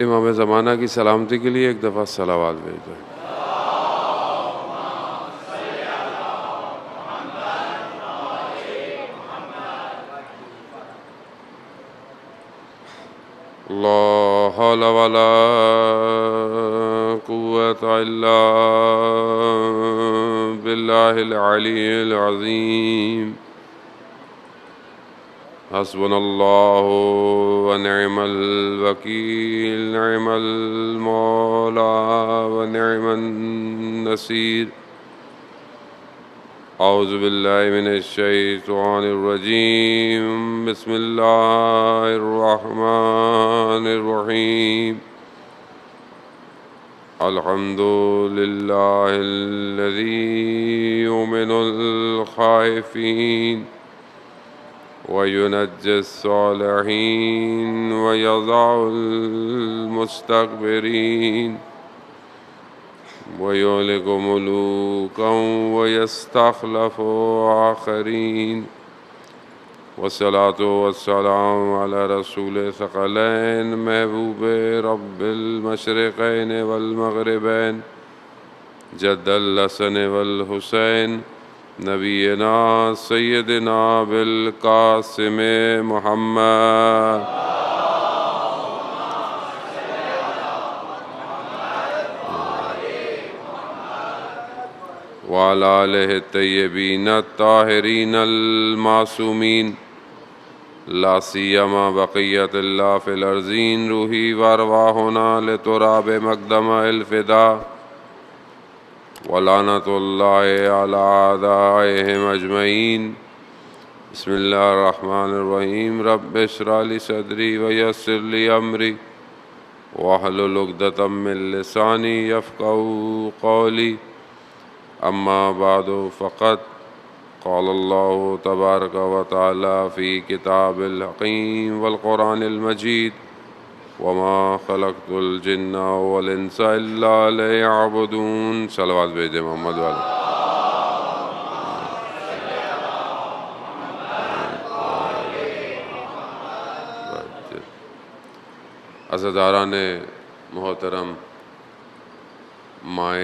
امام زمانہ کی سلامتی کے لیے ایک دفعہ صلوات بھیج دیں۔ لا حول ولا قوة إلا بالله العلي العظيم حسبنا الله ونعم الوكيل نعم المولى ونعم النصير أعوذ بالله من الشيطان الرجيم بسم الله الرحمن الرحيم الحمد لله الذي يؤمن الخائفين وينجي الصالحين ويضع المستكبرين ويهلك ملوكا ويستخلف آخرين والصلاة والسلام على رسول ثقلين محبوب رب المشرقين والمغربين جد الحسن والحسين نبينا سيدنا بالقاسم محمد وعلى آله الطيبين الطاهرين المعصومين لا سيما بقية الله في الأرضين روحي وأرواحنا لتراب مقدم الفداء ولعنة الله على أعدائهم أجمعين بسم الله الرحمن الرحيم رب اشرح لي صدري ويسر لي أمري واحلل عقدة من لساني يفقهوا قولي أما بعد فقد قال الله تبارك وتعالى في كتاب الحكيم والقرآن المجيد وما خلقت الجن والإنس إلا ليعبدون صلوات بھیجے محمد والے عزاداران محترم ماہ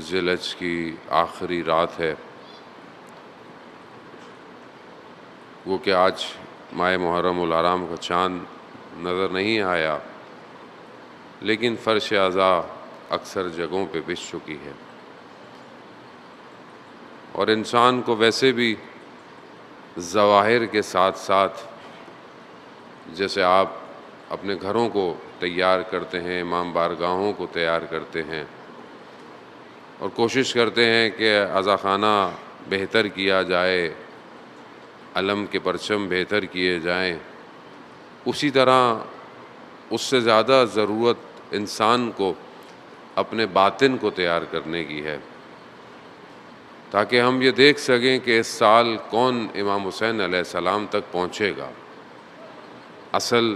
ذی الحج کی آخری رات ہے وہ کہ آج ماہ محرم الحرام کا چاند نظر نہیں آیا لیکن فرش اعضاء اکثر جگہوں پہ بچھ چکی ہے اور انسان کو ویسے بھی ظواہر کے ساتھ ساتھ جیسے آپ اپنے گھروں کو تیار کرتے ہیں امام بارگاہوں کو تیار کرتے ہیں اور کوشش کرتے ہیں کہ عزاخانہ بہتر کیا جائے علم کے پرچم بہتر کیے جائیں اسی طرح اس سے زیادہ ضرورت انسان کو اپنے باطن کو تیار کرنے کی ہے تاکہ ہم یہ دیکھ سکیں کہ اس سال کون امام حسین علیہ السلام تک پہنچے گا۔ اصل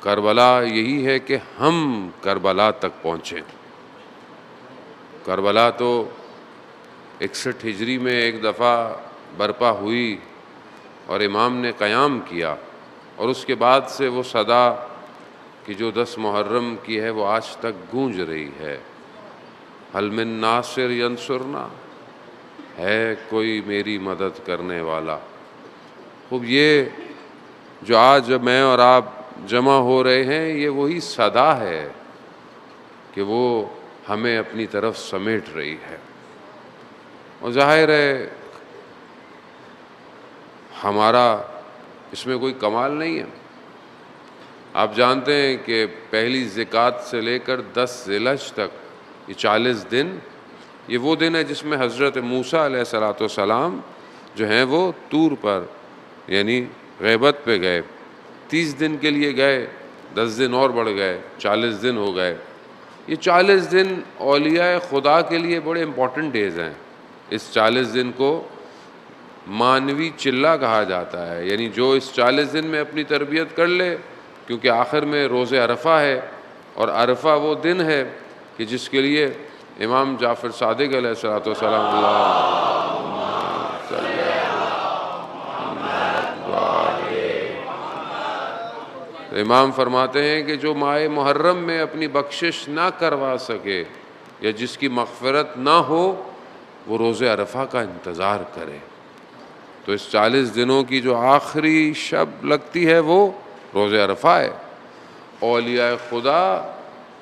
کربلا یہی ہے کہ ہم کربلا تک پہنچیں۔ کربلا تو 61 ہجری میں ایک دفعہ برپا ہوئی اور امام نے قیام کیا اور اس کے بعد سے وہ صدا کہ جو 10 محرم کی ہے وہ آج تک گونج رہی ہے، حل من ناصر ینصرنا، ہے کوئی میری مدد کرنے والا۔ خوب یہ جو آج میں اور آپ جمع ہو رہے ہیں یہ وہی صدا ہے کہ وہ ہمیں اپنی طرف سمیٹ رہی ہے اور ظاہر ہے ہمارا اس میں کوئی کمال نہیں ہے۔ آپ جانتے ہیں کہ پہلی زکوٰۃ سے لے کر 10 ذی الحج تک یہ 40 دن یہ وہ دن ہے جس میں حضرت موسیٰ علیہ السلام جو ہیں وہ طور پر یعنی غیبت پہ گئے، 30 دن کے لیے گئے، 10 دن اور بڑھ گئے، 40 دن ہو گئے۔ یہ 40 دن اولیاء خدا کے لیے بڑے امپورٹنٹ ڈیز ہیں۔ اس 40 دن کو مانوی چلہ کہا جاتا ہے، یعنی جو اس 40 دن میں اپنی تربیت کر لے، کیونکہ آخر میں روز عرفہ ہے اور عرفہ وہ دن ہے کہ جس کے لیے امام جعفر صادق علیہ السلام امام فرماتے ہیں کہ جو ماہ محرم میں اپنی بخشش نہ کروا سکے یا جس کی مغفرت نہ ہو وہ روز عرفہ کا انتظار کرے۔ تو اس 40 دنوں کی جو آخری شب لگتی ہے وہ روز عرفہ ہے۔ اولیاء خدا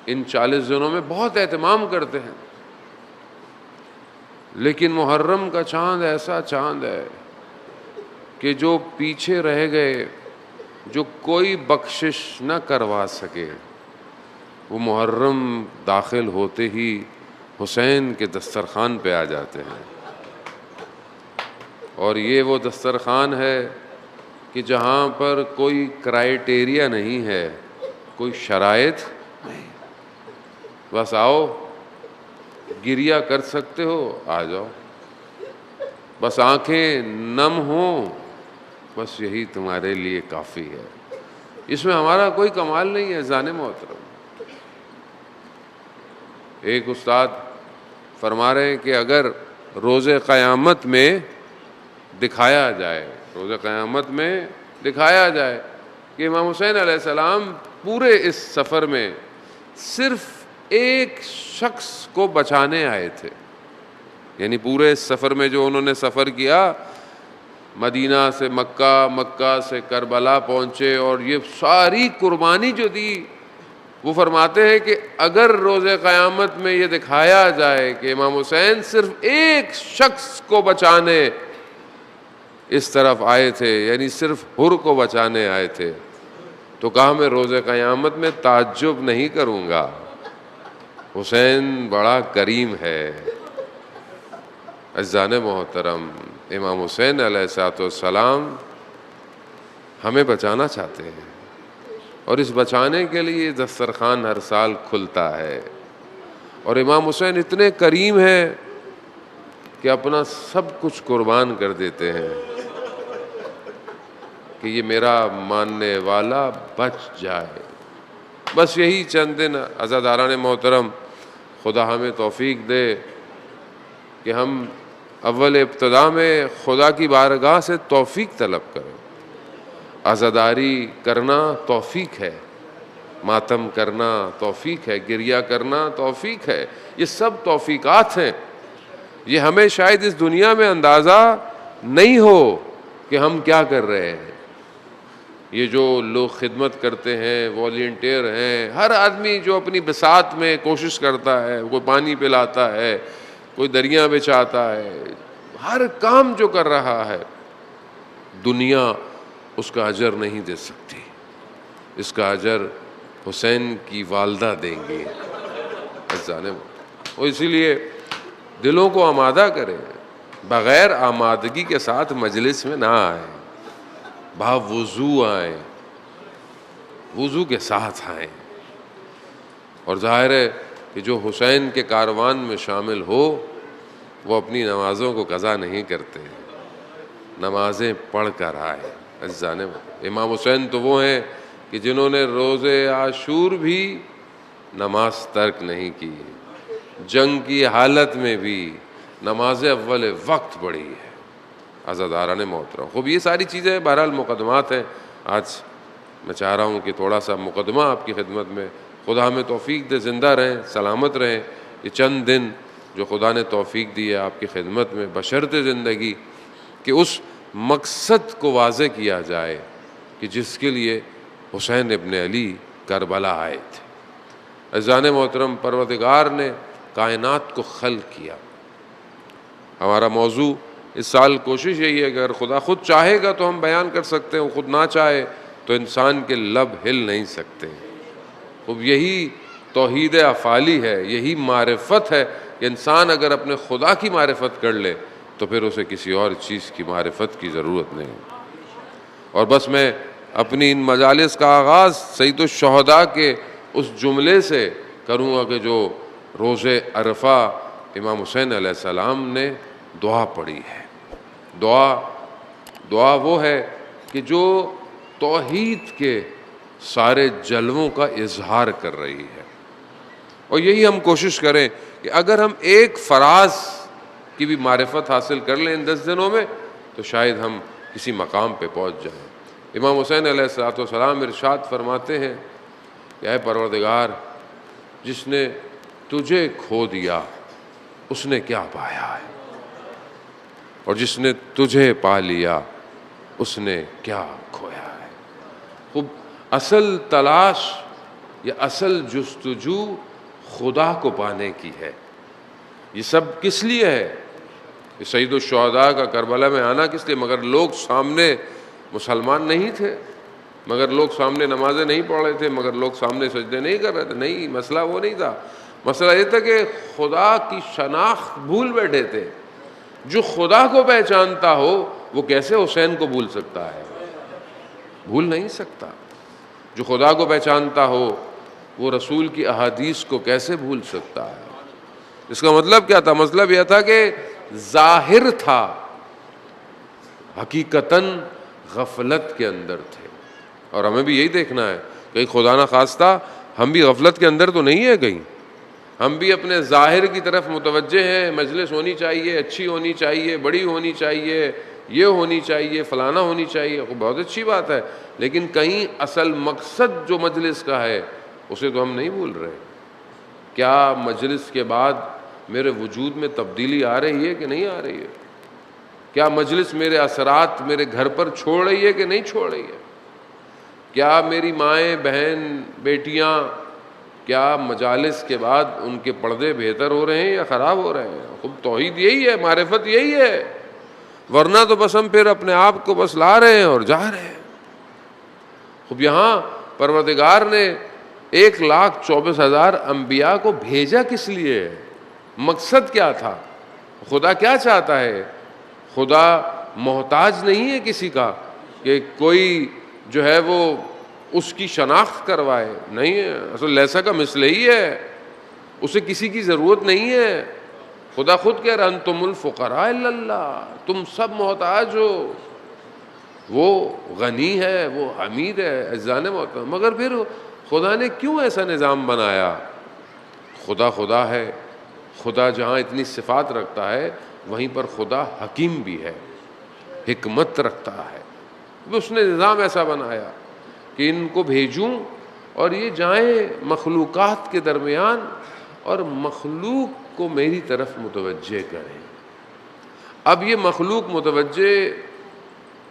ان 40 دنوں میں بہت اہتمام کرتے ہیں، لیکن محرم کا چاند ایسا چاند ہے کہ جو پیچھے رہ گئے، جو کوئی بخشش نہ کروا سکے، وہ محرم داخل ہوتے ہی حسین کے دسترخوان پہ آ جاتے ہیں۔ اور یہ وہ دسترخوان ہے کہ جہاں پر کوئی کرائیٹیریا نہیں ہے، کوئی شرائط نہیں، بس آؤ، گریہ کر سکتے ہو آ جاؤ، بس آنکھیں نم ہوں، بس یہی تمہارے لیے کافی ہے۔ اس میں ہمارا کوئی کمال نہیں ہے زان محترم۔ ایک استاد فرما رہے ہیں کہ اگر روز قیامت میں دکھایا جائے، روز قیامت میں دکھایا جائے کہ امام حسین علیہ السلام پورے اس سفر میں صرف ایک شخص کو بچانے آئے تھے، یعنی پورے اس سفر میں جو انہوں نے سفر کیا، مدینہ سے مکہ، مکہ سے کربلا پہنچے اور یہ ساری قربانی جو دی، وہ فرماتے ہیں کہ اگر روز قیامت میں یہ دکھایا جائے کہ امام حسین صرف ایک شخص کو بچانے اس طرف آئے تھے، یعنی صرف حر کو بچانے آئے تھے، تو کہا میں روز قیامت میں تعجب نہیں کروں گا، حسین بڑا کریم ہے۔ عزیزان محترم، امام حسین علیہ السلام ہمیں بچانا چاہتے ہیں، اور اس بچانے کے لیے دسترخوان ہر سال کھلتا ہے، اور امام حسین اتنے کریم ہیں کہ اپنا سب کچھ قربان کر دیتے ہیں کہ یہ میرا ماننے والا بچ جائے۔ بس یہی چند دن عزاداران محترم، خدا ہمیں توفیق دے کہ ہم اول ابتدا میں خدا کی بارگاہ سے توفیق طلب کریں۔ عزاداری کرنا توفیق ہے، ماتم کرنا توفیق ہے، گریہ کرنا توفیق ہے، یہ سب توفیقات ہیں۔ یہ ہمیں شاید اس دنیا میں اندازہ نہیں ہو کہ ہم کیا کر رہے ہیں۔ یہ جو لوگ خدمت کرتے ہیں، والنٹیئر ہیں، ہر آدمی جو اپنی بساط میں کوشش کرتا ہے، کوئی پانی پلاتا ہے، کوئی دریا بچھاتا ہے، ہر کام جو کر رہا ہے، دنیا اس کا اجر نہیں دے سکتی، اس کا اجر حسین کی والدہ دیں گی۔ اور اسی لیے دلوں کو آمادہ کریں، بغیر آمادگی کے ساتھ مجلس میں نہ آئیں، باوضو آئیں، وضو کے ساتھ آئیں۔ اور ظاہر ہے کہ جو حسین کے کاروان میں شامل ہو وہ اپنی نمازوں کو قضا نہیں کرتے، نمازیں پڑھ کر آئے۔ عزیزان، امام حسین تو وہ ہیں کہ جنہوں نے روز عاشور بھی نماز ترک نہیں کی، جنگ کی حالت میں بھی نماز اول وقت پڑھی ہے۔ عزاداران محترم، خوب یہ ساری چیزیں بہرحال مقدمات ہیں۔ آج میں چاہ رہا ہوں کہ تھوڑا سا مقدمہ آپ کی خدمت میں، خدا ہمیں توفیق دے، زندہ رہیں، سلامت رہیں۔ یہ چند دن جو خدا نے توفیق دی ہے آپ کی خدمت میں، بشرط زندگی کہ اس مقصد کو واضح کیا جائے کہ جس کے لیے حسین ابن علی کربلا آئے تھے۔ عزیزان محترم، پروردگار نے کائنات کو خلق کیا۔ ہمارا موضوع اس سال کوشش یہی ہے کہ اگر خدا خود چاہے گا تو ہم بیان کر سکتے ہیں، خود نہ چاہے تو انسان کے لب ہل نہیں سکتے۔ اب یہی توحید افعالی ہے، یہی معرفت ہے کہ انسان اگر اپنے خدا کی معرفت کر لے تو پھر اسے کسی اور چیز کی معرفت کی ضرورت نہیں۔ اور بس میں اپنی ان مجالس کا آغاز سید الشہداء کے اس جملے سے کروں گا کہ جو روز عرفہ امام حسین علیہ السلام نے دعا پڑھی ہے۔ دعا وہ ہے کہ جو توحید کے سارے جلووں کا اظہار کر رہی ہے، اور یہی ہم کوشش کریں کہ اگر ہم ایک فراز کی بھی معرفت حاصل کر لیں ان 10 دنوں میں تو شاید ہم کسی مقام پہ پہنچ جائیں۔ امام حسین علیہ الصلوۃ والسلام ارشاد فرماتے ہیں کہ اے پروردگار، جس نے تجھے کھو دیا اس نے کیا پایا ہے، اور جس نے تجھے پا لیا اس نے کیا کھویا ہے۔ خوب اصل تلاش یا اصل جستجو خدا کو پانے کی ہے۔ یہ سب کس لیے ہے؟ یہ سید الشہداء کا کربلا میں آنا کس لیے؟ مگر لوگ سامنے مسلمان نہیں تھے، مگر لوگ سامنے نمازیں نہیں پڑھ رہے تھے، مگر لوگ سامنے سجدے نہیں کر رہے تھے، نہیں، مسئلہ وہ نہیں تھا۔ مسئلہ یہ تھا کہ خدا کی شناخت بھول بیٹھے تھے۔ جو خدا کو پہچانتا ہو وہ کیسے حسین کو بھول سکتا ہے؟ بھول نہیں سکتا۔ جو خدا کو پہچانتا ہو وہ رسول کی احادیث کو کیسے بھول سکتا ہے؟ اس کا مطلب کیا تھا؟ مطلب یہ تھا کہ ظاہر تھا، حقیقتاً غفلت کے اندر تھے۔ اور ہمیں بھی یہی دیکھنا ہے کہ خدا نہ خواستہ ہم بھی غفلت کے اندر تو نہیں ہے کہیں، ہم بھی اپنے ظاہر کی طرف متوجہ ہیں، مجلس ہونی چاہیے، اچھی ہونی چاہیے، بڑی ہونی چاہیے، یہ ہونی چاہیے، فلانا ہونی چاہیے، بہت اچھی بات ہے، لیکن کہیں اصل مقصد جو مجلس کا ہے اسے تو ہم نہیں بھول رہے۔ کیا مجلس کے بعد میرے وجود میں تبدیلی آ رہی ہے کہ نہیں آ رہی ہے؟ کیا مجلس میرے اثرات میرے گھر پر چھوڑ رہی ہے کہ نہیں چھوڑ رہی ہے؟ کیا میری مائیں، بہن، بیٹیاں، کیا مجالس کے بعد ان کے پردے بہتر ہو رہے ہیں یا خراب ہو رہے ہیں؟ خود توحید یہی ہے، معرفت یہی ہے، ورنہ تو بس ہم پھر اپنے آپ کو بس لا رہے ہیں اور جا رہے ہیں۔ خب یہاں پروردگار نے 1,24,000 انبیاء کو بھیجا کس لیے؟ مقصد کیا تھا؟ خدا کیا چاہتا ہے؟ خدا محتاج نہیں ہے کسی کا کہ کوئی جو ہے وہ اس کی شناخت کروائے، نہیں ہے، اصل لیسا کا مثل ہی ہے، اسے کسی کی ضرورت نہیں ہے۔ خدا خود کہہ رہا انتم الفقراء الی اللہ، تم سب محتاج ہو، وہ غنی ہے، وہ حمید ہے، عزیزان محترم۔ مگر پھر خدا نے کیوں ایسا نظام بنایا؟ خدا خدا ہے، خدا جہاں اتنی صفات رکھتا ہے وہیں پر خدا حکیم بھی ہے، حکمت رکھتا ہے۔ اس نے نظام ایسا بنایا کہ ان کو بھیجوں اور یہ جائیں مخلوقات کے درمیان اور مخلوق کو میری طرف متوجہ کریں۔ اب یہ مخلوق متوجہ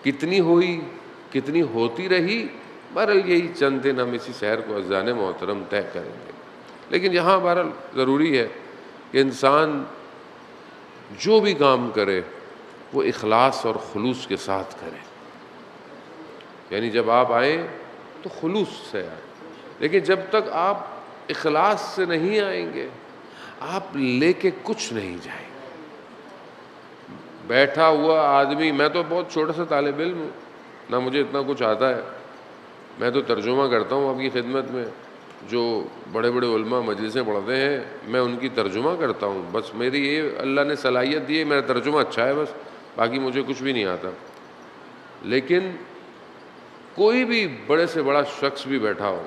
کتنی ہوئی، کتنی ہوتی رہی، بہرحال یہی چند دن ہم اسی سحر کو عزیزان محترم طے کریں گے۔ لیکن یہاں بہرحال ضروری ہے کہ انسان جو بھی کام کرے وہ اخلاص اور خلوص کے ساتھ کرے۔ یعنی جب آپ آئیں تو خلوص سے آئیں، لیکن جب تک آپ اخلاص سے نہیں آئیں گے آپ لے کے کچھ نہیں جائیں گے۔ بیٹھا ہوا آدمی، میں تو بہت چھوٹا سا طالب علم ہوں، نہ مجھے اتنا کچھ آتا ہے، میں تو ترجمہ کرتا ہوں آپ کی خدمت میں، جو بڑے بڑے علماء مجلسیں پڑھتے ہیں میں ان کی ترجمہ کرتا ہوں، بس میری یہ اللہ نے صلاحیت دی ہے، میرا ترجمہ اچھا ہے، بس باقی مجھے کچھ بھی نہیں آتا۔ لیکن کوئی بھی بڑے سے بڑا شخص بھی بیٹھا ہو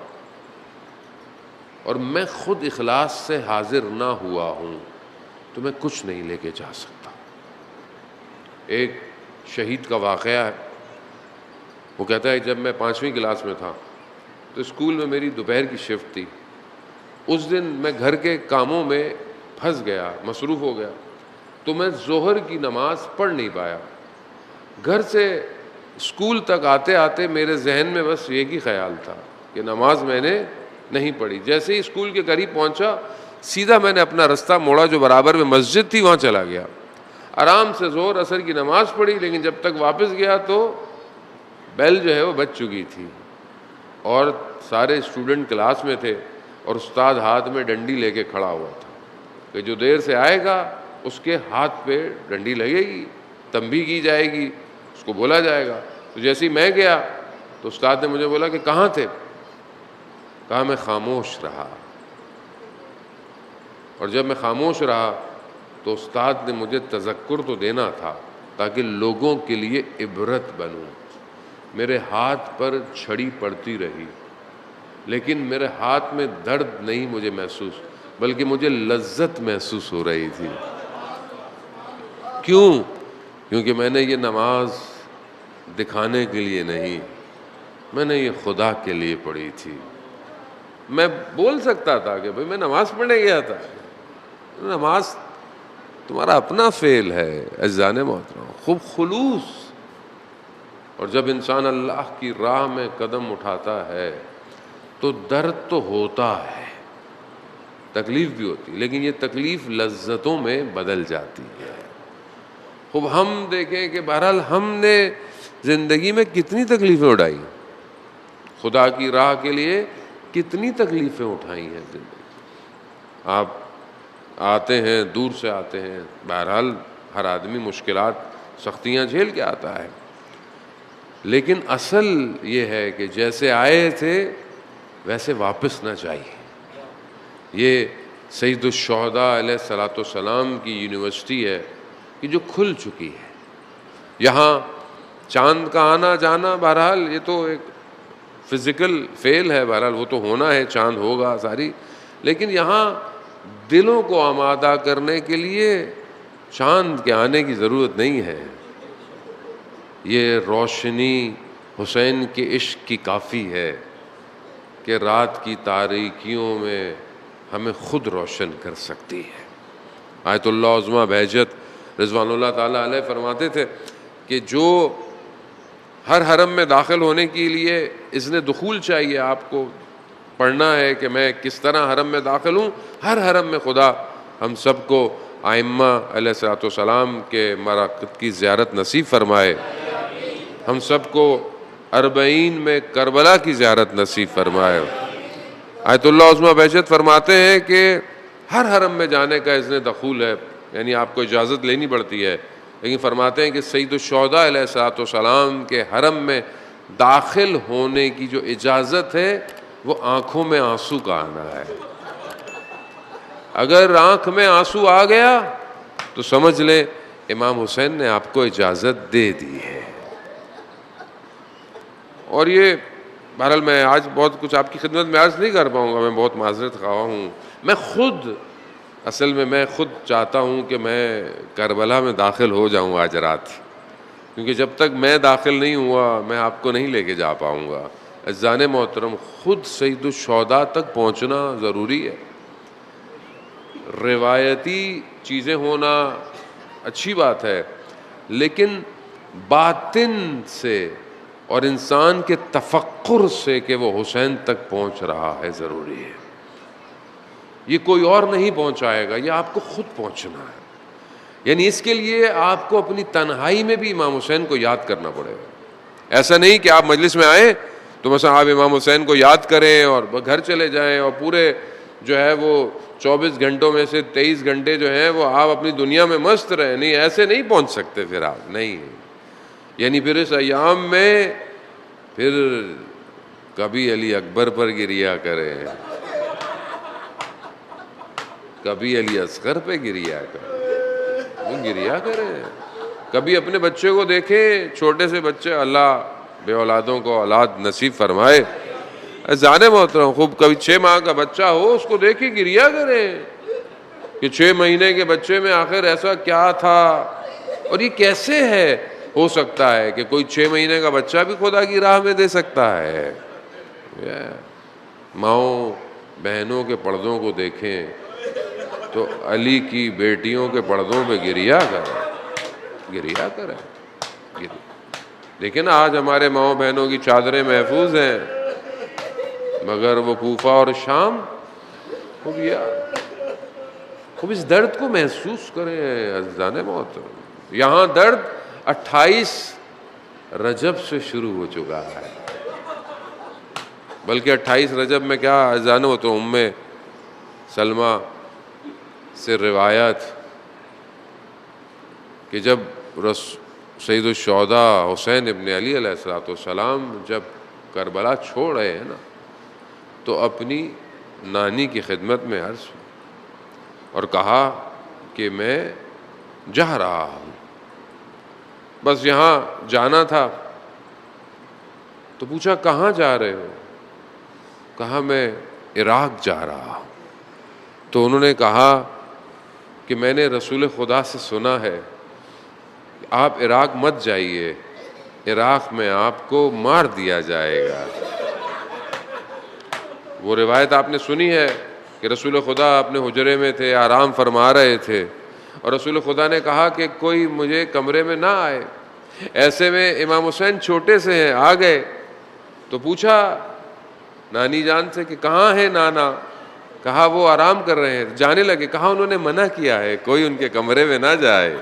اور میں خود اخلاص سے حاضر نہ ہوا ہوں تو میں کچھ نہیں لے کے جا سکتا۔ ایک شہید کا واقعہ ہے، وہ کہتا ہے جب میں 5ویں کلاس میں تھا تو اسکول میں میری دوپہر کی شفٹ تھی، اس دن میں گھر کے کاموں میں پھنس گیا، مصروف ہو گیا، تو میں ظہر کی نماز پڑھ نہیں پایا۔ گھر سے اسکول تک آتے آتے میرے ذہن میں بس ایک ہی خیال تھا کہ نماز میں نے نہیں پڑھی۔ جیسے ہی اسکول کے قریب پہنچا سیدھا میں نے اپنا رستہ موڑا، جو برابر میں مسجد تھی وہاں چلا گیا، آرام سے ظہر اثر کی نماز پڑھی، لیکن جب تک واپس گیا تو بیل جو ہے وہ بج چکی تھی اور سارے اسٹوڈنٹ کلاس میں تھے اور استاد ہاتھ میں ڈنڈی لے کے کھڑا ہوا تھا کہ جو دیر سے آئے گا اس کے ہاتھ پہ ڈنڈی لگے گی، تنبیہ کی جائے گی، اس کو بولا جائے گا۔ تو جیسے ہی میں گیا تو استاد نے مجھے بولا کہ کہاں تھے؟ کہا میں خاموش رہا، اور جب میں خاموش رہا تو استاد نے مجھے تذکر تو دینا تھا تاکہ لوگوں کے لیے عبرت بنوں۔ میرے ہاتھ پر چھڑی پڑتی رہی لیکن میرے ہاتھ میں درد نہیں مجھے محسوس، بلکہ مجھے لذت محسوس ہو رہی تھی۔ کیوں؟ کیونکہ میں نے یہ نماز دکھانے کے لیے نہیں، میں نے یہ خدا کے لیے پڑھی تھی. میں بول سکتا تھا کہ بھئی میں نماز پڑھنے گیا تھا. نماز تمہارا اپنا فعل ہے عزیزان محترم، خوب خلوص. اور جب انسان اللہ کی راہ میں قدم اٹھاتا ہے تو درد تو ہوتا ہے، تکلیف بھی ہوتی ہے، لیکن یہ تکلیف لذتوں میں بدل جاتی ہے. خوب ہم دیکھیں کہ بہرحال ہم نے زندگی میں کتنی تکلیفیں اٹھائی، خدا کی راہ کے لیے کتنی تکلیفیں اٹھائی ہیں زندگی. آپ آتے ہیں، دور سے آتے ہیں، بہرحال ہر آدمی مشکلات سختیاں جھیل کے آتا ہے، لیکن اصل یہ ہے کہ جیسے آئے تھے ویسے واپس نہ جائیے. یہ سید الشہداء علیہ الصلوۃ والسلام کی یونیورسٹی ہے کہ جو کھل چکی ہے. یہاں چاند کا آنا جانا بہرحال یہ تو ایک فزیکل فعل ہے، بہرحال وہ تو ہونا ہے، چاند ہوگا ساری، لیکن یہاں دلوں کو آمادہ کرنے کے لیے چاند کے آنے کی ضرورت نہیں ہے. یہ روشنی حسین کے عشق کی کافی ہے کہ رات کی تاریکیوں میں ہمیں خود روشن کر سکتی ہے. آیت اللہ عظمیٰ بہجت رضوان اللہ تعالیٰ علیہ فرماتے تھے کہ جو ہر حرم میں داخل ہونے کے لیے اذن دخول چاہیے، آپ کو پڑھنا ہے کہ میں کس طرح حرم میں داخل ہوں. ہر حرم میں خدا ہم سب کو ائمہ علیہ الصلوۃ والسلام کے مراقد کی زیارت نصیب فرمائے. ہم سب کو اربعین میں کربلا کی زیارت نصیب فرمائے. آیت اللہ عظمیٰ بہجت فرماتے ہیں کہ ہر حرم میں جانے کا اذن دخول ہے، یعنی آپ کو اجازت لینی پڑتی ہے، لیکن فرماتے ہیں کہ سید الشہداء علیہ الصلوۃ والسلام کے حرم میں داخل ہونے کی جو اجازت ہے وہ آنکھوں میں آنسو کا آنا ہے. اگر آنکھ میں آنسو آ گیا تو سمجھ لیں امام حسین نے آپ کو اجازت دے دی ہے. اور یہ بہرحال میں آج بہت کچھ آپ کی خدمت میں عرض نہیں کر پاؤں گا، میں بہت معذرت خواہ ہوں. میں خود چاہتا ہوں کہ میں کربلا میں داخل ہو جاؤں آج رات، کیونکہ جب تک میں داخل نہیں ہوا میں آپ کو نہیں لے کے جا پاؤں گا. عزیزان محترم، خود سید الشہداء تک پہنچنا ضروری ہے. روایتی چیزیں ہونا اچھی بات ہے، لیکن باطن سے اور انسان کے تفکر سے کہ وہ حسین تک پہنچ رہا ہے ضروری ہے. یہ کوئی اور نہیں پہنچائے گا، یہ آپ کو خود پہنچنا ہے. یعنی اس کے لیے آپ کو اپنی تنہائی میں بھی امام حسین کو یاد کرنا پڑے گا. ایسا نہیں کہ آپ مجلس میں آئیں تو مثلا آپ امام حسین کو یاد کریں اور گھر چلے جائیں اور پورے جو ہے وہ 24 گھنٹوں میں سے 23 گھنٹے جو ہیں وہ آپ اپنی دنیا میں مست رہیں. نہیں، ایسے نہیں پہنچ سکتے پھر آپ. نہیں، یعنی پھر اس ایام میں پھر کبھی علی اکبر پر گریا کریں، کبھی علی اصغر پہ گریا کریں، کبھی اپنے بچے کو دیکھیں، چھوٹے سے بچے، اللہ بے اولادوں کو اولاد نصیب فرمائے. جانے محترم، خوب کبھی 6 ماہ کا بچہ ہو اس کو دیکھ کے گریا کریں کہ 6 مہینے کے بچے میں آخر ایسا کیا تھا. اور یہ کیسے ہو سکتا ہے کہ کوئی 6 مہینے کا بچہ بھی خدا کی راہ میں دے سکتا ہے. ماؤں بہنوں کے پردوں کو دیکھیں تو علی کی بیٹیوں کے پردوں پہ گریا کریں. لیکن آج ہمارے ماؤں بہنوں کی چادریں محفوظ ہیں، مگر وہ کوفہ اور شام. خوب اس درد کو محسوس کریں عزیزان محترم. یہاں درد 28 رجب سے شروع ہو چکا ہے، بلکہ 28 رجب میں کیا عزیزان محترم، ام سلمہ سے روایت کہ جب سید الشہداء حسین ابن علی علیہ الصلوۃ والسلام جب کربلا چھوڑ رہے ہیں نا تو اپنی نانی کی خدمت میں عرض اور کہا کہ میں جا رہا ہوں، بس یہاں جانا تھا. تو پوچھا کہاں جا رہے ہو؟ کہا میں عراق جا رہا ہوں. تو انہوں نے کہا کہ میں نے رسول خدا سے سنا ہے کہ آپ عراق مت جائیے، عراق میں آپ کو مار دیا جائے گا۔ وہ روایت آپ نے سنی ہے کہ رسول خدا اپنے حجرے میں تھے، آرام فرما رہے تھے، اور رسول خدا نے کہا کہ کوئی مجھے کمرے میں نہ آئے۔ ایسے میں امام حسین چھوٹے سے ہیں، آ گئے تو پوچھا نانی جان سے کہ کہاں ہے نانا؟ کہا وہ آرام کر رہے ہیں، جانے لگے، کہا انہوں نے منع کیا ہے کوئی ان کے کمرے میں نہ جائے۔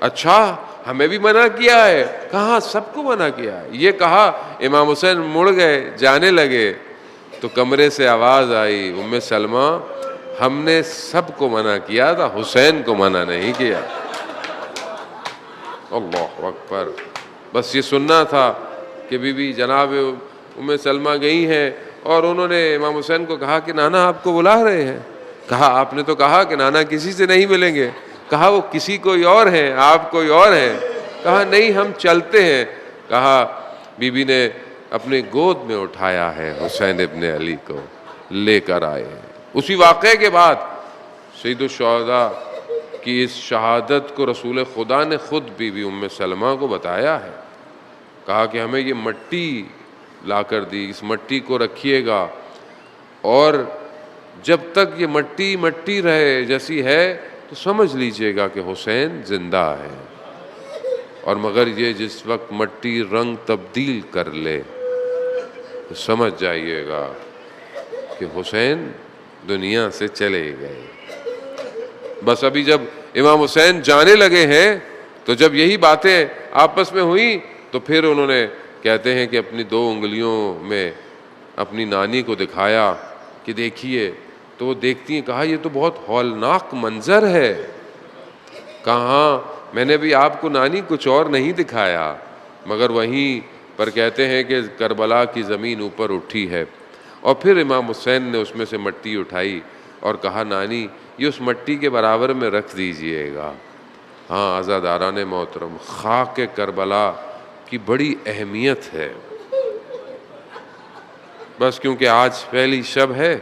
اچھا ہمیں بھی منع کیا ہے؟ کہا سب کو منع کیا ہے۔ یہ کہا امام حسین مڑ گئے، جانے لگے تو کمرے سے آواز آئی، ام سلمہ ہم نے سب کو منع کیا تھا، حسین کو منع نہیں کیا۔ اللہ اکبر۔ بس یہ سننا تھا کہ بی بی جناب ام سلمہ گئی ہیں اور انہوں نے امام حسین کو کہا کہ نانا آپ کو بلا رہے ہیں۔ کہا آپ نے تو کہا کہ نانا کسی سے نہیں ملیں گے۔ کہا وہ کسی کوئی اور ہیں، آپ کوئی اور ہیں۔ کہا نہیں ہم چلتے ہیں۔ کہا بی بی نے اپنے گود میں اٹھایا ہے، حسین ابن علی کو لے کر آئے ہیں۔ اسی واقعے کے بعد سید الشہداء کی اس شہادت کو رسول خدا نے خود بی بی ام سلمہ کو بتایا ہے۔ کہا کہ ہمیں یہ مٹی لا کر دی، اس مٹی کو رکھیے گا، اور جب تک یہ مٹی مٹی رہے جیسی ہے تو سمجھ لیجئے گا کہ حسین زندہ ہے، اور مگر یہ جس وقت مٹی رنگ تبدیل کر لے تو سمجھ جائیے گا کہ حسین دنیا سے چلے گئے۔ بس ابھی جب امام حسین جانے لگے ہیں تو جب یہی باتیں آپس میں ہوئیں تو پھر انہوں نے کہتے ہیں کہ اپنی 2 انگلیوں میں اپنی نانی کو دکھایا کہ دیکھیے، تو وہ دیکھتی ہیں، کہا یہ تو بہت ہولناک منظر ہے۔ کہاں میں نے بھی آپ کو نانی کچھ اور نہیں دکھایا، مگر وہیں پر کہتے ہیں کہ کربلا کی زمین اوپر اٹھی ہے، اور پھر امام حسین نے اس میں سے مٹی اٹھائی اور کہا نانی یہ اس مٹی کے برابر میں رکھ دیجئے گا۔ ہاں عزاداران محترم، خاک کربلا کی بڑی اہمیت ہے۔ بس کیونکہ آج پہلی شب ہے،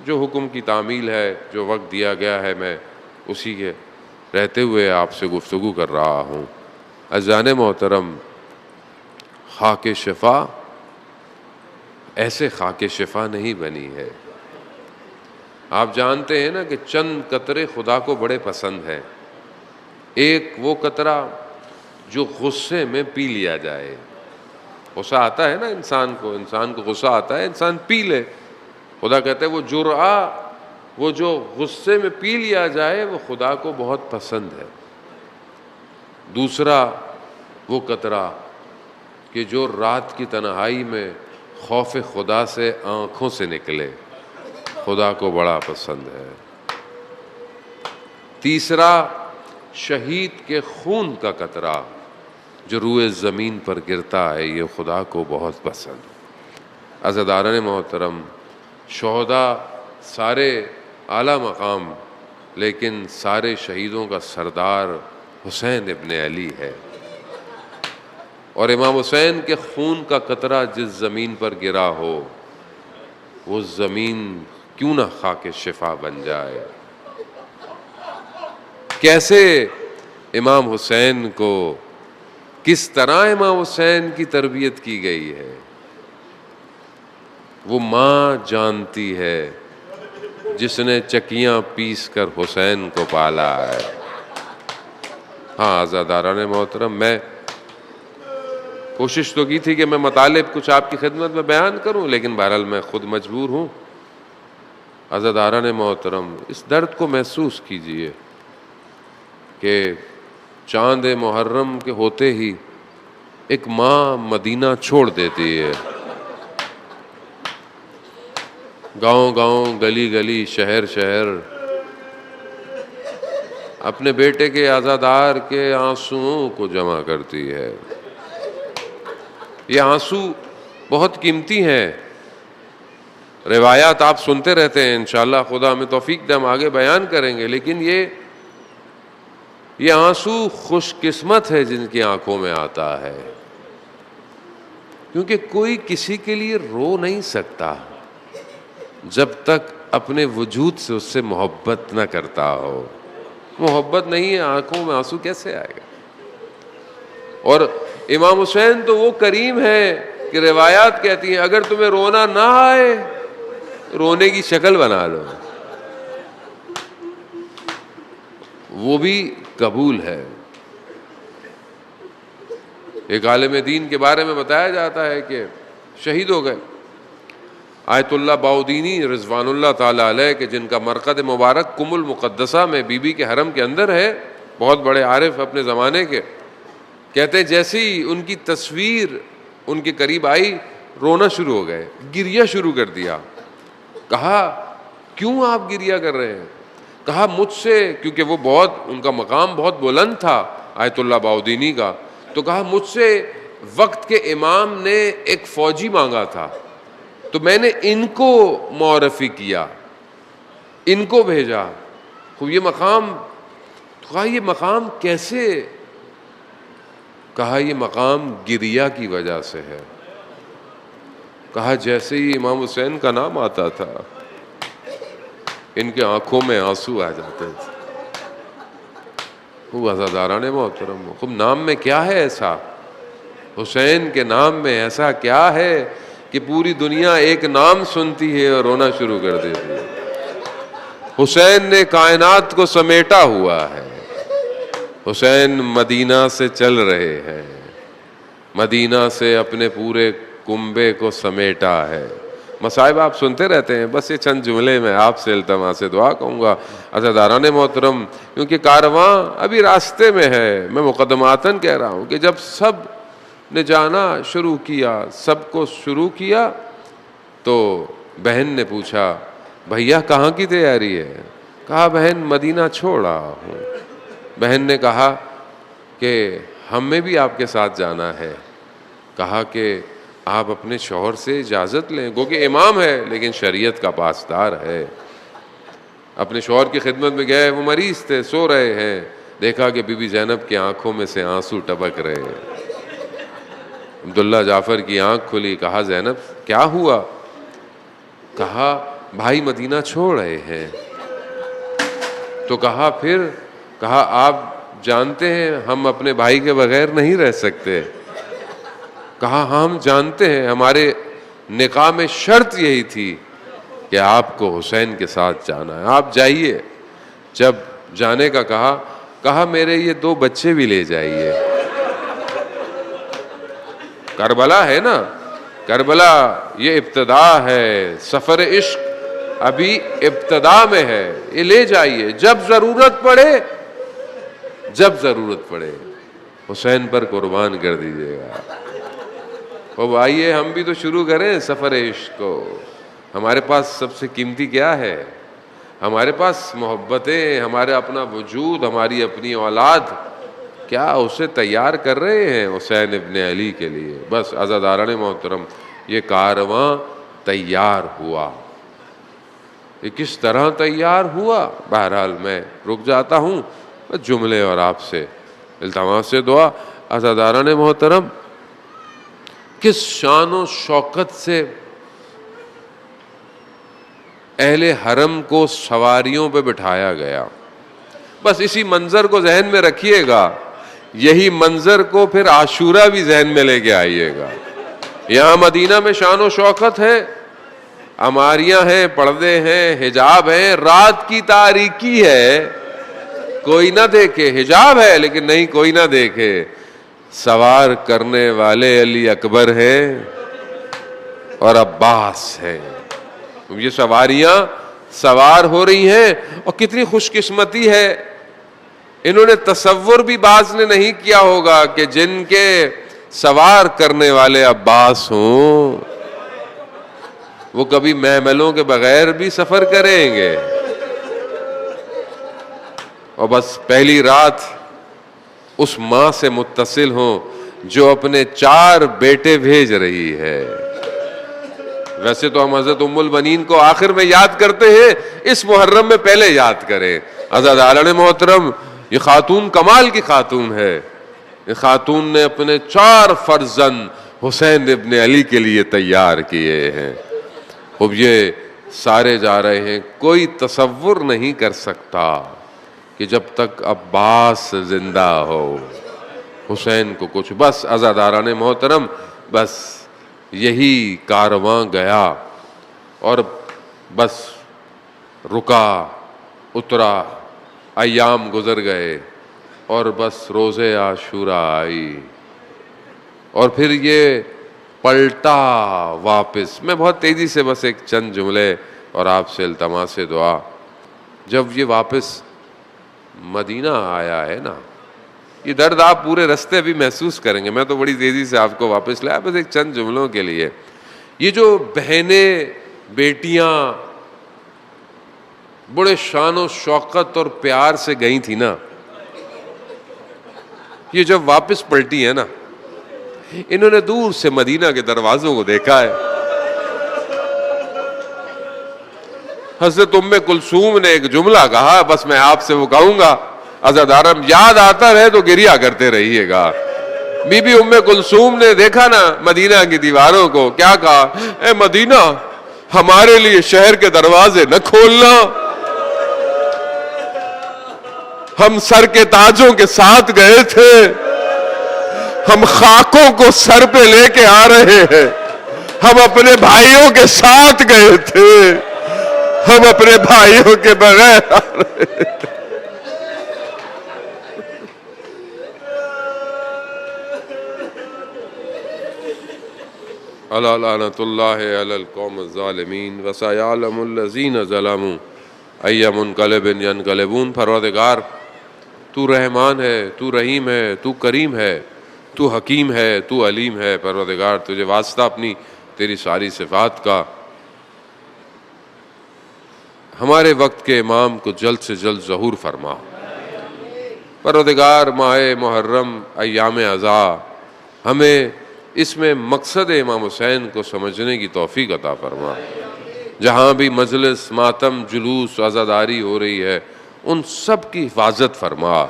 جو حکم کی تعمیل ہے، جو وقت دیا گیا ہے، میں اسی کے رہتے ہوئے آپ سے گفتگو کر رہا ہوں۔ عزیزان محترم، خاک شفا ایسے خاک شفا نہیں بنی ہے۔ آپ جانتے ہیں نا کہ چند قطرے خدا کو بڑے پسند ہیں۔ ایک وہ قطرہ جو غصے میں پی لیا جائے۔ غصہ آتا ہے نا انسان کو غصہ آتا ہے، انسان پی لے۔ خدا کہتا ہے وہ جرعہ، وہ جو غصے میں پی لیا جائے، وہ خدا کو بہت پسند ہے۔ دوسرا وہ قطرہ کہ جو رات کی تنہائی میں خوف خدا سے آنکھوں سے نکلے، خدا کو بڑا پسند ہے۔ تیسرا شہید کے خون کا قطرہ جو روئے زمین پر گرتا ہے، یہ خدا کو بہت پسند ہے۔ عزاداران محترم، شہداء سارے اعلیٰ مقام، لیکن سارے شہیدوں کا سردار حسین ابن علی ہے، اور امام حسین کے خون کا قطرہ جس زمین پر گرا ہو، وہ زمین کیوں نہ خاک شفا بن جائے۔ کیسے امام حسین کو، کس طرح امام حسین کی تربیت کی گئی ہے، وہ ماں جانتی ہے جس نے چکیاں پیس کر حسین کو پالا ہے۔ ہاں عزاداران محترم، میں کوشش تو کی تھی کہ میں مطالب کچھ آپ کی خدمت میں بیان کروں، لیکن بہرحال میں خود مجبور ہوں۔ عزاداران محترم، اس درد کو محسوس کیجئے کہ چاند محرم کے ہوتے ہی ایک ماں مدینہ چھوڑ دیتی ہے، گاؤں گاؤں، گلی گلی، شہر شہر، اپنے بیٹے کے عزادار کے آنسوؤں کو جمع کرتی ہے۔ یہ آنسو بہت قیمتی ہیں، روایات آپ سنتے رہتے ہیں، انشاءاللہ خدا ہمیں توفیق دے ہم آگے بیان کریں گے، لیکن یہ آنسو خوش قسمت ہے جن کی آنکھوں میں آتا ہے، کیونکہ کوئی کسی کے لیے رو نہیں سکتا جب تک اپنے وجود سے اس سے محبت نہ کرتا ہو۔ محبت نہیں ہے، آنکھوں میں آنسو کیسے آئے گا؟ اور امام حسین تو وہ کریم ہے کہ روایات کہتی ہیں اگر تمہیں رونا نہ آئے رونے کی شکل بنا لو، وہ بھی قبول ہے۔ ایک عالم دین کے بارے میں بتایا جاتا ہے کہ شہید ہو گئے، آیت اللہ باؤدینی رضوان اللہ تعالیٰ علیہ کے جن کا مرقد مبارک کم المقدسہ میں بی بی کے حرم کے اندر ہے، بہت بڑے عارف اپنے زمانے کے، کہتے ہیں جیسے ہی ان کی تصویر ان کے قریب آئی رونا شروع ہو گئے، گریہ شروع کر دیا۔ کہا کیوں آپ گریہ کر رہے ہیں؟ کہا مجھ سے، کیونکہ وہ بہت ان کا مقام بہت بلند تھا آیت اللہ باؤدینی کا، تو کہا مجھ سے وقت کے امام نے ایک فوجی مانگا تھا تو میں نے ان کو معرفی کیا، ان کو بھیجا۔ خوب یہ مقام، تو کہا یہ مقام کیسے؟ کہا یہ مقام گریہ کی وجہ سے ہے۔ کہا جیسے ہی امام حسین کا نام آتا تھا ان کے آنکھوں میں آنسو آ جاتے تھے۔ خوب عزاداران محترم، خوب نام میں کیا ہے ایسا؟ حسین کے نام میں ایسا کیا ہے کہ پوری دنیا ایک نام سنتی ہے اور رونا شروع کر دیتی ہے؟ حسین نے کائنات کو سمیٹا ہوا ہے، حسین مدینہ سے چل رہے ہیں، مدینہ سے اپنے پورے کنبے کو سمیٹا ہے۔ مصائب آپ سنتے رہتے ہیں، بس یہ چند جملے میں آپ سے التماس سے دعا کہوں گا عزاداران محترم، کیونکہ کارواں ابھی راستے میں ہے۔ میں مقدماتاً کہہ رہا ہوں کہ جب سب نے جانا شروع کیا، سب کو شروع کیا، تو بہن نے پوچھا بھیا کہاں کی تیاری ہے؟ کہا بہن مدینہ چھوڑ رہا ہوں۔ بہن نے کہا کہ ہمیں بھی آپ کے ساتھ جانا ہے۔ کہا کہ آپ اپنے شوہر سے اجازت لیں، گو کہ امام ہے لیکن شریعت کا پاسدار ہے۔ اپنے شوہر کی خدمت میں گئے، وہ مریض تھے، سو رہے ہیں، دیکھا کہ بی بی زینب کی آنکھوں میں سے آنسو ٹپک رہے ہیں۔ عبداللہ جعفر کی آنکھ کھلی، کہا زینب کیا ہوا؟ کہا بھائی مدینہ چھوڑ رہے ہیں۔ تو کہا پھر؟ کہا آپ جانتے ہیں ہم اپنے بھائی کے بغیر نہیں رہ سکتے۔ کہا ہم جانتے ہیں، ہمارے نکاح میں شرط یہی تھی کہ آپ کو حسین کے ساتھ جانا ہے، آپ جائیے۔ جب جانے کا کہا میرے یہ 2 بچے بھی لے جائیے۔ کربلا ہے نا، کربلا یہ ابتدا ہے، سفر عشق ابھی ابتدا میں ہے، یہ لے جائیے، جب ضرورت پڑے حسین پر قربان کر دیجیے گا۔ اب آئیے ہم بھی تو شروع کریں سفر عشق کو۔ ہمارے پاس سب سے قیمتی کیا ہے؟ ہمارے پاس محبتیں، ہمارا اپنا وجود، ہماری اپنی اولاد، کیا اسے تیار کر رہے ہیں حسین ابن علی کے لیے؟ بس عزاداران محترم، یہ کارواں تیار ہوا۔ یہ کس طرح تیار ہوا؟ بہرحال میں رک جاتا ہوں، بس جملے اور آپ سے التماس سے دعا۔ عزاداران محترم، کس شان و شوکت سے اہل حرم کو سواریوں پہ بٹھایا گیا، بس اسی منظر کو ذہن میں رکھیے گا، یہی منظر کو پھر عاشورہ بھی ذہن میں لے کے آئیے گا۔ یہاں مدینہ میں شان و شوکت ہے، عماریاں ہیں، پردے ہیں، حجاب ہیں، رات کی تاریکی ہے، کوئی نہ دیکھے، حجاب ہے لیکن نہیں کوئی نہ دیکھے، سوار کرنے والے علی اکبر ہیں اور عباس ہیں۔ یہ سواریاں سوار ہو رہی ہیں، اور کتنی خوش قسمتی ہے، انہوں نے تصور بھی بعض نے نہیں کیا ہوگا کہ جن کے سوار کرنے والے عباس ہوں وہ کبھی محملوں کے بغیر بھی سفر کریں گے، اور بس پہلی رات اس ماں سے متصل ہوں جو اپنے 4 بیٹے بھیج رہی ہے۔ ویسے تو ہم حضرت ام البنین کو آخر میں یاد کرتے ہیں، اس محرم میں پہلے یاد کریں۔ عزاداران محترم، یہ خاتون کمال کی خاتون ہے، یہ خاتون نے اپنے 4 فرزند حسین ابن علی کے لیے تیار کیے ہیں۔ اب یہ سارے جا رہے ہیں، کوئی تصور نہیں کر سکتا کہ جب تک عباس زندہ ہو، حسین کو کچھ، بس عزاداران محترم، بس یہی کارواں گیا اور بس رکا اترا، ایام گزر گئے اور بس روز عاشوراء آئی اور پھر یہ پلٹا واپس۔ میں بہت تیزی سے بس ایک چند جملے اور آپ سے التماس دعا، جب یہ واپس مدینہ آیا ہے نا، یہ درد آپ پورے رستے بھی محسوس کریں گے، میں تو بڑی تیزی سے آپ کو واپس لایا بس ایک چند جملوں کے لیے۔ یہ جو بہنیں بیٹیاں بڑے شان و شوقت اور پیار سے گئی تھی نا، یہ جب واپس پلٹی ہے نا، انہوں نے دور سے مدینہ کے دروازوں کو دیکھا ہے۔ حضرت ام کلثوم نے ایک جملہ کہا، بس میں آپ سے وہ کہوں گا، عزادارم یاد آتا رہے تو گریا کرتے رہیے گا۔ بی بی ام کلثوم نے دیکھا نا مدینہ کی دیواروں کو، کیا کہا؟ اے مدینہ، ہمارے لیے شہر کے دروازے نہ کھولنا، ہم سر کے تاجوں کے ساتھ گئے تھے، ہم خاکوں کو سر پہ لے کے آ رہے ہیں، ہم اپنے بھائیوں کے ساتھ گئے تھے، ہم اپنے بھائیوں کے بغیر آ رہے ہیں۔ الا لعنۃ اللہ علی القوم الظالمین وسیعلم الذین ظلموا ای منقلب ینقلبون۔ پروردگار تو رحمان ہے، تو رحیم ہے، تو کریم ہے، تو حکیم ہے، تو علیم ہے۔ پروردگار تجھے واسطہ اپنی تیری ساری صفات کا، ہمارے وقت کے امام کو جلد سے جلد ظہور فرما۔ پروردگار ماہ محرم ایام عزا، ہمیں اس میں مقصد امام حسین کو سمجھنے کی توفیق عطا فرما۔ جہاں بھی مجلس، ماتم، جلوس، عزاداری ہو رہی ہے، ان سب کی حفاظت فرما۔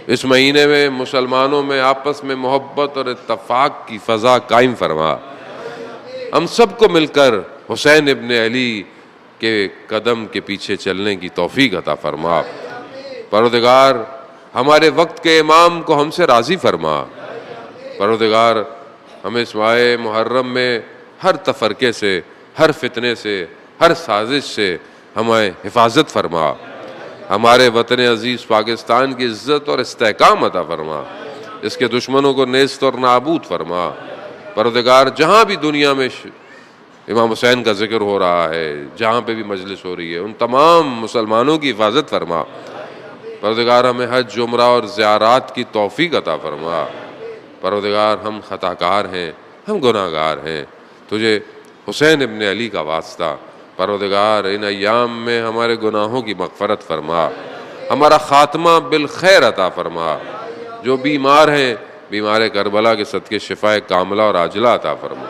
اس مہینے میں مسلمانوں میں آپس میں محبت اور اتفاق کی فضا قائم فرما۔ ہم سب کو مل کر حسین ابن علی کے قدم کے پیچھے چلنے کی توفیق عطا فرما۔ پروردگار ہمارے وقت کے امام کو ہم سے راضی فرما۔ پروردگار ہمیں اس ماہ محرم میں ہر تفرقے سے، ہر فتنے سے، ہر سازش سے ہمیں حفاظت فرما۔ ہمارے وطن عزیز پاکستان کی عزت اور استحکام عطا فرما، اس کے دشمنوں کو نیست اور نابود فرما۔ پروردگار جہاں بھی دنیا میں امام حسین کا ذکر ہو رہا ہے، جہاں پہ بھی مجلس ہو رہی ہے، ان تمام مسلمانوں کی حفاظت فرما۔ پروردگار ہمیں حج، عمرہ اور زیارات کی توفیق عطا فرما۔ پروردگار ہم خطا کار ہیں، ہم گناہ گار ہیں، تجھے حسین ابن علی کا واسطہ پروردگار ان ایام میں ہمارے گناہوں کی مغفرت فرما، ہمارا خاتمہ بالخیر عطا فرما۔ جو بیمار ہیں، بیمار کربلا کے صدقے شفاء کاملہ اور عاجلہ عطا فرما۔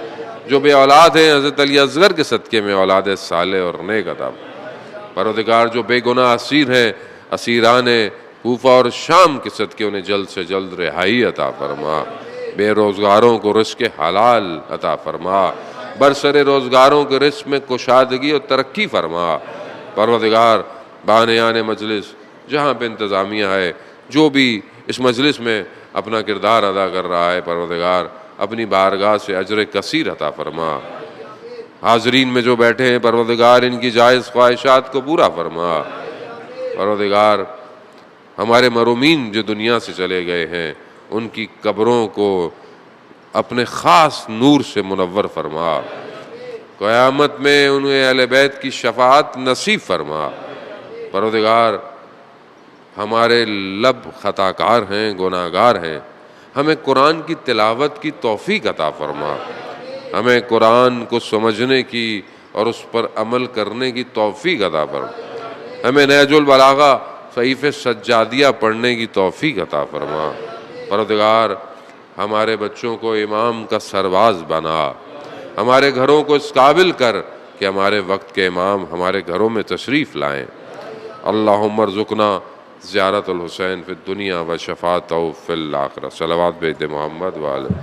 جو بے اولاد ہیں، حضرت علی اصغر کے صدقے میں اولاد صالح اور نیک عطا فرما۔ پروردگار جو بے گناہ اسیر ہیں، اسیران کوفہ اور شام کے صدقے انہیں جلد سے جلد رہائی عطا فرما۔ بے روزگاروں کو رزق حلال عطا فرما، برسر روزگاروں کے رزق میں کشادگی اور ترقی فرما۔ پروردگار بانیان مجلس، جہاں پہ انتظامیہ ہے، جو بھی اس مجلس میں اپنا کردار ادا کر رہا ہے، پروردگار اپنی بارگاہ سے اجر کثیر عطا فرما۔ حاضرین میں جو بیٹھے ہیں، پروردگار ان کی جائز خواہشات کو پورا فرما۔ پروردگار ہمارے مرحومین جو دنیا سے چلے گئے ہیں، ان کی قبروں کو اپنے خاص نور سے منور فرما۔ قیامت میں انہیں اہل بیت کی شفاعت نصیب فرما۔ پروردگار ہمارے لب خطا کار ہیں، گناہ گار ہیں، ہمیں قرآن کی تلاوت کی توفیق عطا فرما، ہمیں قرآن کو سمجھنے کی اور اس پر عمل کرنے کی توفیق عطا فرما، ہمیں نہج البلاغہ صحیف سجادیہ پڑھنے کی توفیق عطا فرما۔ پروردگار ہمارے بچوں کو امام کا سرباز بنا، ہمارے گھروں کو اس قابل کر کہ ہمارے وقت کے امام ہمارے گھروں میں تشریف لائیں۔ اللہم ارزقنا زیارت الحسین فی الدنیا و شفاعتہ فی الآخرہ۔ صلوات بید محمد وعلی